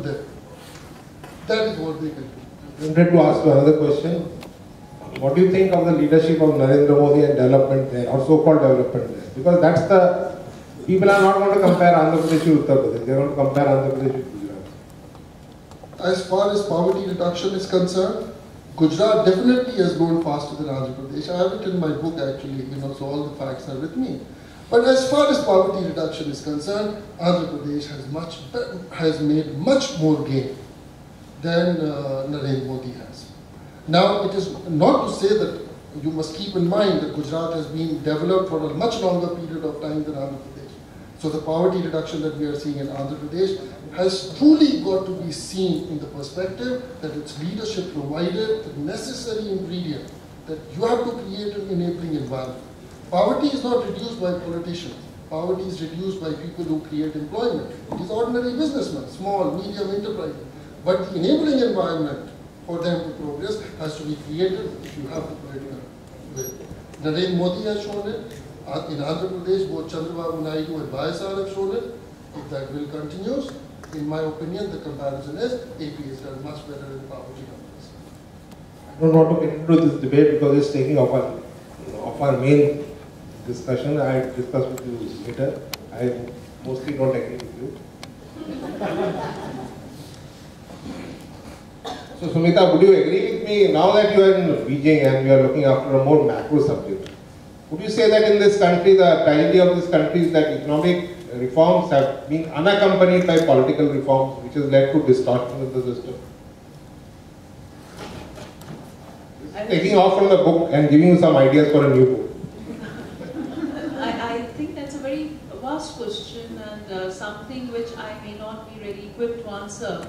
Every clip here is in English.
them. That is what they can do. I wanted to ask you another question. What do you think of the leadership of Narendra Modi and development there, or so-called development there? Because that's the, people are not going to compare Andhra Pradesh with Uttar Pradesh, they are going to compare Andhra Pradesh with Gujarat. As far as poverty reduction is concerned, Gujarat definitely has grown faster than Andhra Pradesh. I have it in my book actually, so all the facts are with me. But as far as poverty reduction is concerned, Andhra Pradesh has made much more gain than Narendra Modi has. Now, it is not to say that you must keep in mind that Gujarat has been developed for a much longer period of time than Andhra Pradesh. So the poverty reduction that we are seeing in Andhra Pradesh has truly got to be seen in the perspective that its leadership provided the necessary ingredient that you have to create an enabling environment. Poverty is not reduced by politicians. Poverty is reduced by people who create employment. It is ordinary businessmen, small, medium enterprises. But the enabling environment for them to progress has to be created if you have to put it in a way. Narendra Modi has shown it. In Andhra Pradesh, both Chandrababu Naidu and YSR have shown it. If that will continues, in my opinion, the comparison is AP has done much better in poverty numbers. I don't want to get into this debate because it's taking off our main discussion. I discussed with you later. I mostly don't agree with you. So Sumitha, would you agree with me, now that you are in Beijing and you are looking after a more macro subject, would you say that in this country, the tragedy of this country is that economic reforms have been unaccompanied by political reforms, which has led to distortion of the system? Taking off from the book and giving you some ideas for a new book. I think that's a very vast question and something which I may not be really equipped to answer.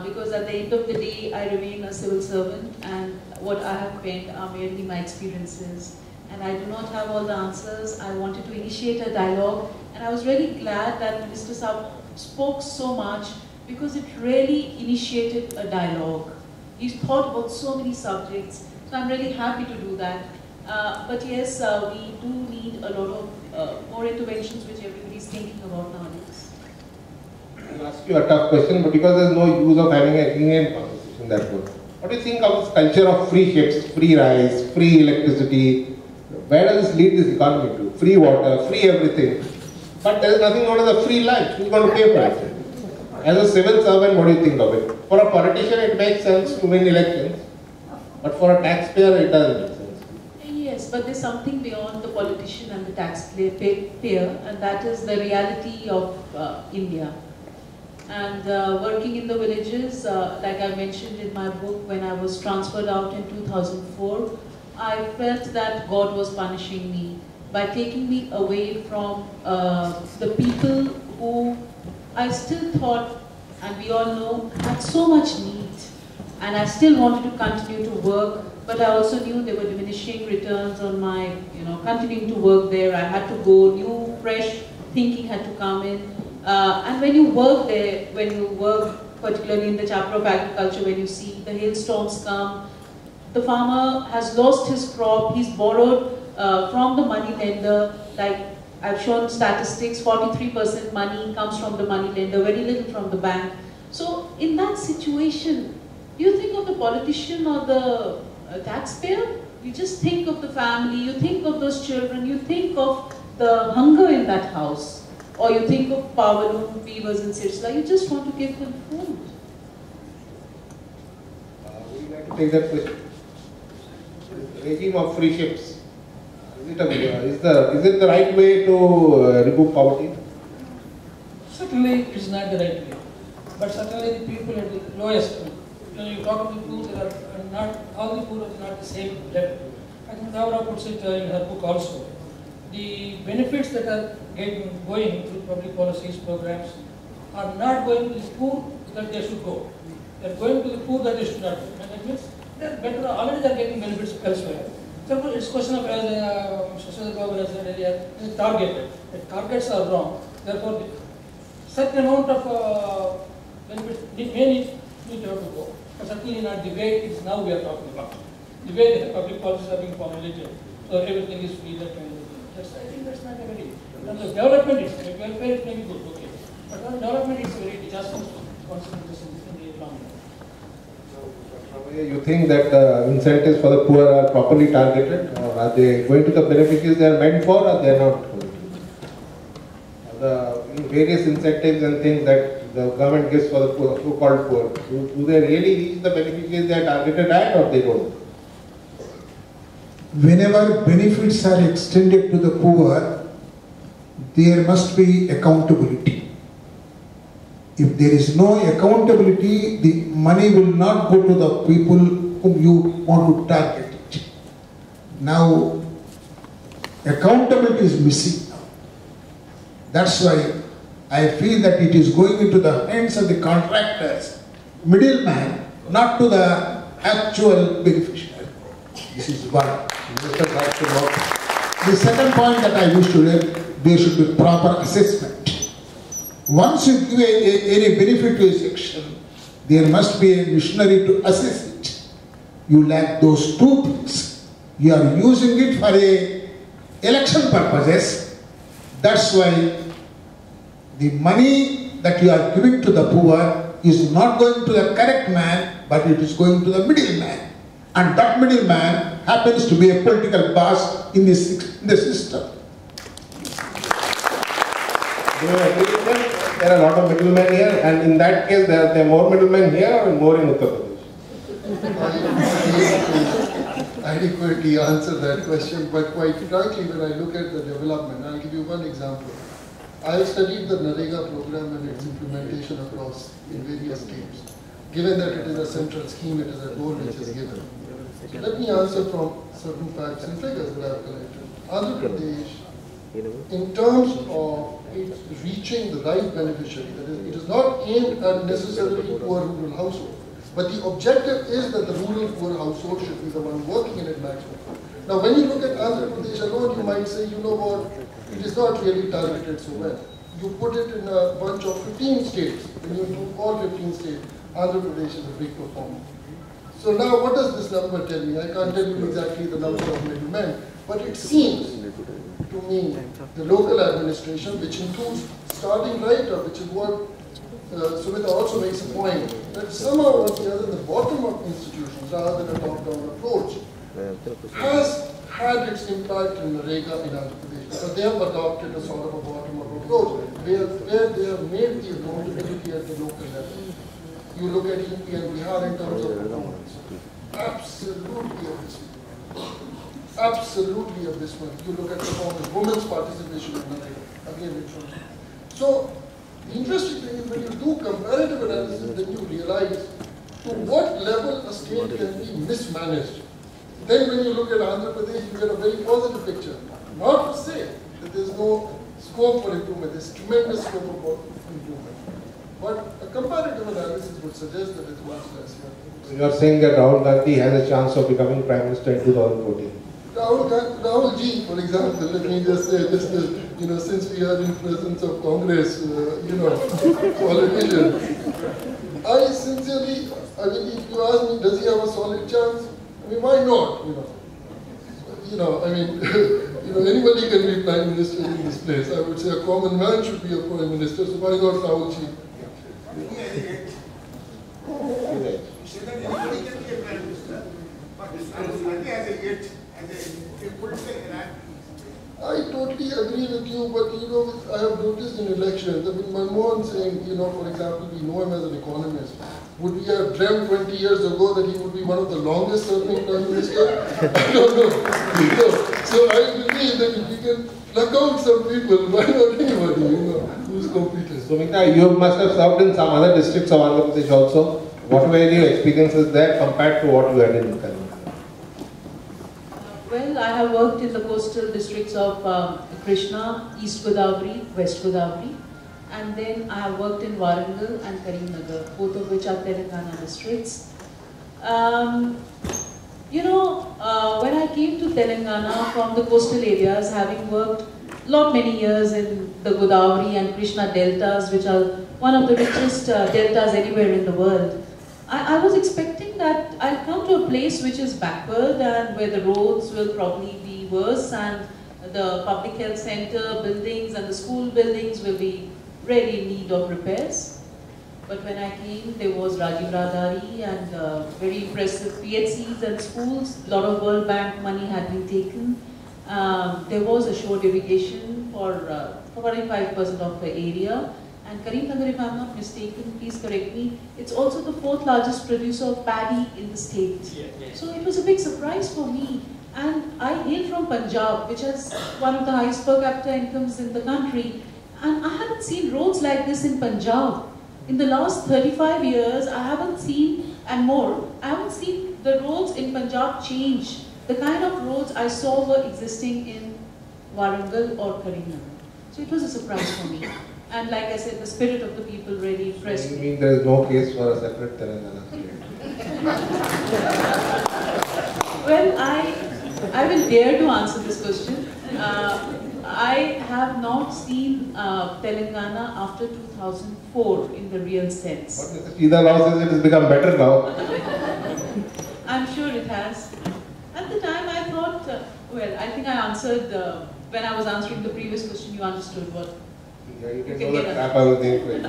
Because at the end of the day, I remain a civil servant and what I have penned are merely my experiences. And I do not have all the answers. I wanted to initiate a dialogue and I was really glad that Mr. Saab spoke so much because it really initiated a dialogue. He thought about so many subjects, so I'm really happy to do that. But yes, we do need a lot of more interventions which everybody is thinking about nowadays. I'll ask you a tough question, but because there's no use of having an Indian conversation that good. What do you think of this culture of free ships, free rice, free electricity? Where does this lead this economy to? Free water, free everything. But there is nothing known as a free lunch. Who's going to pay for it? As a civil servant, what do you think of it? For a politician, it makes sense to win elections. But for a taxpayer, it doesn't make sense. Yes, but there's something beyond the politician and the taxpayer, and that is the reality of India. And working in the villages, like I mentioned in my book, when I was transferred out in 2004, I felt that God was punishing me by taking me away from the people who I still thought, and we all know, had so much need. And I still wanted to continue to work, but I also knew there were diminishing returns on my, continuing to work there. I had to go, new, fresh thinking had to come in. And when you work there, when you work particularly in the chapter of agriculture, when you see the hailstorms come, the farmer has lost his crop, he's borrowed from the money lender, like I've shown statistics, 43% money comes from the money lender, very little from the bank. So in that situation, do you think of the politician or the taxpayer? You just think of the family, you think of those children, you think of the hunger in that house. Or you think of power loom weavers in Sirsa, you just want to give them food. Would you like to take that question? Regime of free ships. Is it the right way to remove poverty? Certainly it is not the right way. But certainly the people at the lowest, when you talk to the poor, there are not, all the poor are not the same level. I think Dawra puts it in her book also. The benefits that are going through public policies, programs, are not going to the poor that they should go. They are going to the poor that they should not go. And that means they are better, already they are getting benefits elsewhere. Therefore, it's a question of, as Sumitha has said earlier, targeted. The targets are wrong. Therefore, certain amount of benefits may need to have to go. But certainly not the way it is now we are talking about. The way the public policies are being formulated, so everything is free, that kind of thing. I think that's not a very, in terms of development, it's welfare, it may be good, okay. But on development, it's a very disastrous one. consequences in the long run. You think that incentives for the poor are properly targeted, or are they going to the beneficiaries they are meant for, or they are not going to? The various incentives and things that the government gives for the poor, so-called poor, do they really reach the beneficiaries they are targeted at, or they don't? Whenever benefits are extended to the poor, there must be accountability. If there is no accountability, the money will not go to the people whom you want to target it. Now, accountability is missing now. That's why I feel that it is going into the hands of the contractors, middleman, not to the actual beneficiary. This is one. The second point that I wish to make, there should be proper assessment. Once you give any benefit to a section, there must be a missionary to assess it. You lack those two things. You are using it for election purposes. That's why the money that you are giving to the poor is not going to the correct man, but it is going to the middleman. And that middleman happens to be a political boss in the system. Do you agree with them? There are a lot of middlemen here, and in that case, there are more middlemen here or more in Uttar Pradesh? I adequately answer that question, but quite frankly, when I look at the development, I'll give you one example. I have studied the NREGA program and its implementation across in various states. Given that it is a central scheme, it is a goal which is given. So let me answer from certain facts and figures that I have collected. Andhra Pradesh, in terms of it reaching the right beneficiary, that is, it is not aimed at necessarily poor rural household, but the objective is that the rural poor household should be the one working in it maximum. Now, when you look at Andhra Pradesh alone, you might say, you know what, it is not really targeted so well. You put it in a bunch of 15 states, when you do all 15 states, Andhra Pradesh is a big performer. So now, what does this number tell me? I can't tell you exactly the number of middlemen, but it seems to me the local administration, which includes starting right up, which is what Sumitha also makes a point, that somehow or the other the bottom-up institutions, rather than a top-down approach, has had its impact in NREGA in Andhra Pradesh, because they have adopted a sort of a bottom-up approach, where they have made the accountability at the local level. You look at UP and Bihar in terms of performance. Absolutely abysmal. Absolutely abysmal. You look at performance, women's participation in NREGA. Again, it shows. So, the interesting thing is when you do comparative analysis, then you realize to what level a state can be mismanaged. Then when you look at Andhra Pradesh, you get a very positive picture. Not to say that there is no scope for improvement, there is tremendous scope for improvement. But a comparative analysis would suggest that it's much less here. So you are saying that Rahul Gandhi has a chance of becoming Prime Minister in 2014? Rahul Ji, for example, let me just say, just since we are in presence of Congress, politicians, I sincerely, if you ask me, does he have a solid chance? Why not? Anybody can be Prime Minister in this place. I would say a common man should be a Prime Minister, so why not Rahul Ji? I totally agree with you, but I have noticed in elections, Manmohan saying, for example, we know him as an economist. Would we have dreamt 20 years ago that he would be one of the longest serving Prime Minister? I don't know. So I believe that if we can pluck out some people, why not anybody, who's competent? Sumitha, you must have served in some other districts of Andhra Pradesh also. What were your experiences there compared to what you had in Karimnagar? Well, I have worked in the coastal districts of Krishna, East Godavari, West Godavari, and then I have worked in Warangal and Karimnagar, both of which are Telangana districts. When I came to Telangana from the coastal areas, having worked many years in the Godavari and Krishna deltas, which are one of the richest deltas anywhere in the world, I was expecting that I'll come to a place which is backward and where the roads will probably be worse and the public health center buildings and the school buildings will be really in need of repairs. But when I came, there was Rajiv Radhari and very impressive PHCs and schools. A lot of World Bank money had been taken. There was assured irrigation for 45% of the area. And Karimnagar, if I'm not mistaken, please correct me, it's also the 4th largest producer of paddy in the state. So it was a big surprise for me. And I hail from Punjab, which has one of the highest per capita incomes in the country. And I haven't seen roads like this in Punjab. In the last 35 years, I haven't seen, and more, I haven't seen the roads in Punjab change. The kind of roads I saw were existing in Warangal or Karimnagar. So it was a surprise for me. And like I said, the spirit of the people really impressed me. You mean there is no case for a separate Telangana state? Well, I will dare to answer this question. I have not seen Telangana after 2004 in the real sense. But Mr. Chida Law says it has become better now. I'm sure it has. At the time I thought, well, I think I answered, when I was answering the previous question, you understood what. Yeah, you can know the trap I was thinking.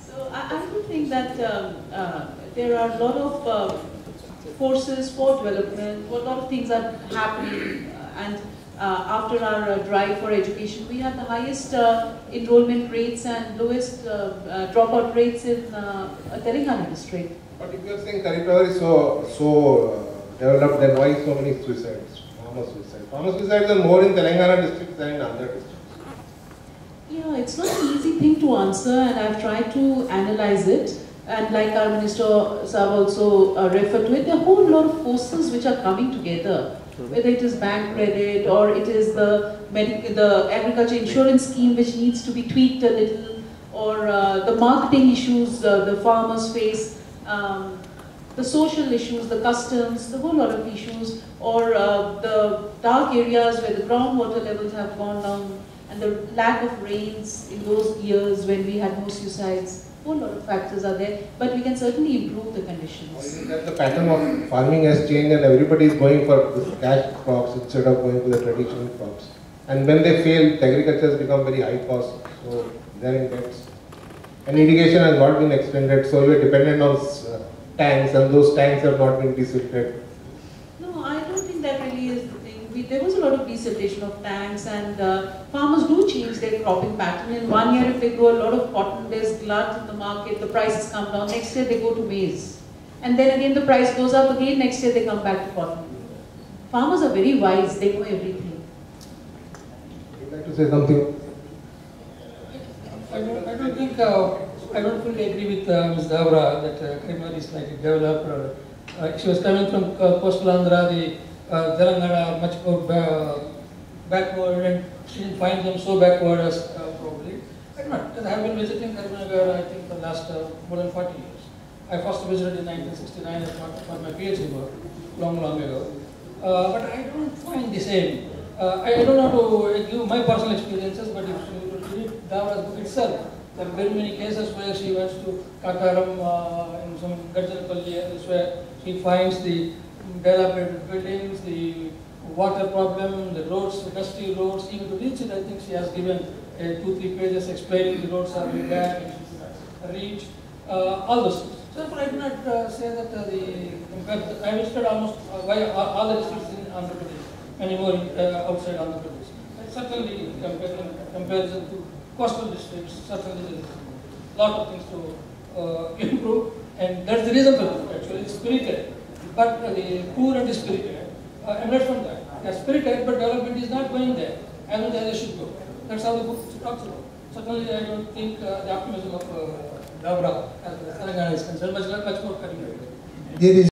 So I do think that there are a lot of forces for development, a lot of things are happening, and after our drive for education, we have the highest enrollment rates and lowest dropout rates in Telangana district. But if you are saying Karimnagar is so developed, then why so many suicides? Farmer suicides. Farmer suicides are more in Telangana district than in other districts. Yeah, it's not an easy thing to answer, and I've tried to analyze it. And like our Minister Saab also referred to it, there are a whole lot of forces which are coming together. Whether it is bank credit or it is the agriculture insurance scheme which needs to be tweaked a little, or the marketing issues the farmers face, the social issues, the customs, the whole lot of issues, or the dark areas where the groundwater levels have gone down, and the lack of rains in those years when we had no suicides. A whole lot of factors are there, but we can certainly improve the conditions. Or is it that the pattern of farming has changed and everybody is going for this cash crops instead of going for the traditional crops? And when they fail, the agriculture has become very high cost, so they are in debts. And irrigation has not been extended, so you are dependent on tanks, and those tanks have not been desilted. No, I don't think that really is the thing. There was a lot of desiltation of tanks, and farmers do change their cropping pattern. In 1 year, if they grow a lot of cotton, there's glut in the market, the prices come down. Next year, they go to maize. And then again, the price goes up again. Next year, they come back to cotton. Farmers are very wise. They know everything. Would you like to say something? I don't think, I don't fully agree with Ms. Dawra that Karimnagar is like a developer. She was coming from coastal Andhra, the Telangana are much more backward, and she didn't find them so backward as probably. I don't know, because I have been visiting Karimnagar, I think, for the last more than 40 years. I first visited in 1969 for my PhD work, long ago. But I don't find the same. I don't know to give my personal experiences, but if you read Dawra's book itself, there are very many cases where she went to Kakaram in some Gajarapalli, where she finds the dilapidated buildings, the water problem, the roads, the dusty roads. Even to reach it, I think she has given 2-3 pages explaining the roads are very bad and she should reach all those things. So therefore, I do not say that I visited almost all the districts in Andhra Pradesh, many more outside Andhra Pradesh. And certainly, in comparison to coastal districts, certainly there is a lot of things to improve, and that's the reason for it. Actually, it's spirited. But the poor and the spirited emerge from that. They are spirited, but development is not going there, as much as they should go. That's how the book talks about. Certainly, I don't think the optimism of Dawra as Telangana is concerned, much more Karimnagar. There is